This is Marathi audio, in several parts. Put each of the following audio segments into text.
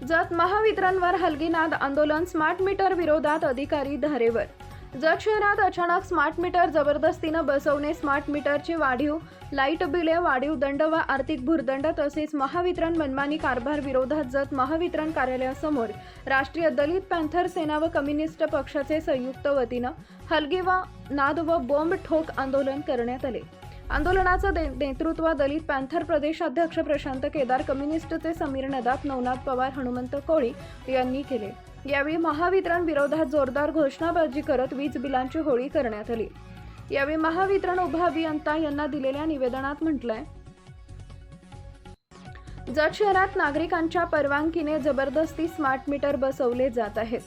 जत महावितरणवर हलगीनाद आंदोलन, स्मार्ट मीटर विरोधात अधिकारी धारेवर। जत शहरात अचानक स्मार्ट मीटर जबरदस्तीनं बसवणे, स्मार्ट मीटरची वाढीव लाईट बिले, वाढीव दंड व आर्थिक भुर्दंड तसेच महावितरण मनमानी कारभार विरोधात जत महावितरण कार्यालयासमोर राष्ट्रीय दलित पॅन्थर सेना व कम्युनिस्ट पक्षाचे संयुक्त वतीनं हलगी व नाद व बॉम्ब ठोक आंदोलन करण्यात आले। आंदोलनाचं नेतृत्व दलित पॅन्थर प्रदेशाध्यक्ष प्रशांत केदार, कम्युनिस्टचे समीर नदाफ, नवनाथ पवार, हनुमंत कोळी यांनी केले। यावेळी महावितरण विरोधात जोरदार घोषणाबाजी करत वीज बिलांची होळी करण्यात आली। यावेळी महावितरण उपअभियंता यांना दिलेल्या निवेदनात म्हटलंय, जत शहरात नागरिकांच्या परवानगीने जबरदस्ती स्मार्ट मीटर बसवले जात आहेत।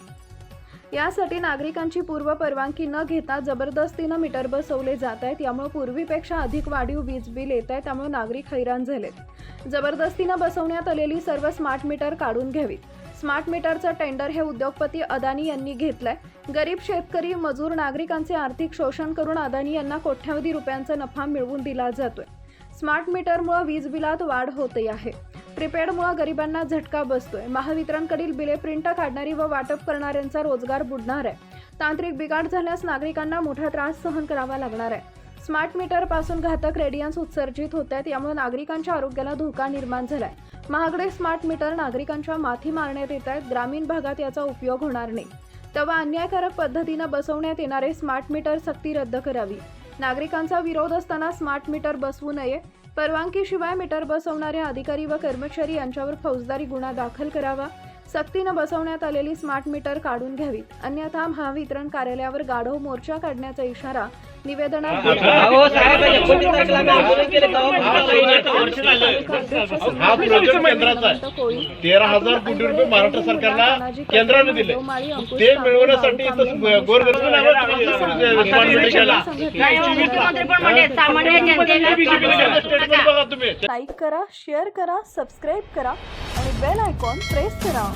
यासाठी नागरिकांची पूर्व परवानगी न घेता जबरदस्तीनं मीटर बसवले जात आहेत। यामुळे पूर्वीपेक्षा अधिक वाढीव वीज बिल येत आहे, त्यामुळे नागरिक हैराण झालेत। जबरदस्तीनं बसवण्यात आलेली सर्व स्मार्ट मीटर काढून घ्यावीत। स्मार्ट मीटरचं टेंडर हे उद्योगपती अदानी यांनी घेतलंय। गरीब शेतकरी, मजूर, नागरिकांचे आर्थिक शोषण करून अदानी यांना कोट्यवधी रुपयांचा नफा मिळवून दिला जातोय। स्मार्ट मीटरमुळे वीज बिलात वाढ होते आहे। प्रीपेडमुळे गरिबांना झटका बसतोय। महावितरणकडील बिले प्रिंट काढणारी व वाटप करणाऱ्यांचा रोजगार बुडणार आहे। तांत्रिक बिघाड झाल्यास नागरिकांना मोठा त्रास सहन करावा लागणार आहे। स्मार्ट मीटर पासून घातक रेडियन्स उत्सर्जित होत आहेत, यामुळे नागरिकांच्या आरोग्याला धोका निर्माण झालाय। महागडे स्मार्ट मीटर नागरिकांच्या माथी मारण्यात येत आहेत। ग्रामीण भागात याचा उपयोग होणार नाही, तेव्हा अन्यायकारक पद्धतीने बसवण्यात येणारे स्मार्ट मीटर सक्ती रद्द करावी। नागरिकांचा विरोध असताना स्मार्ट मीटर बसवू नये। परवानगीशिवाय मीटर बसवणारे अधिकारी व कर्मचारी यांच्यावर फौजदारी गुन्हा दाखल करावा। सक्तीनं बसवण्यात आलेली स्मार्ट मीटर काढून घ्यावीत, अन्यथा महावितरण कार्यालयावर गाढव मोर्चा काढण्याचा इशारा निवेदनात हा प्रोजेक्ट केंद्राचा आहे। 13,000 कोटी रुपये महाराष्ट्र सरकारला केंद्राने दिले, ते मिळवण्यासाठी लाईक करा, शेअर करा, सबस्क्राईब करा आणि बेल आयकॉन प्रेस करा।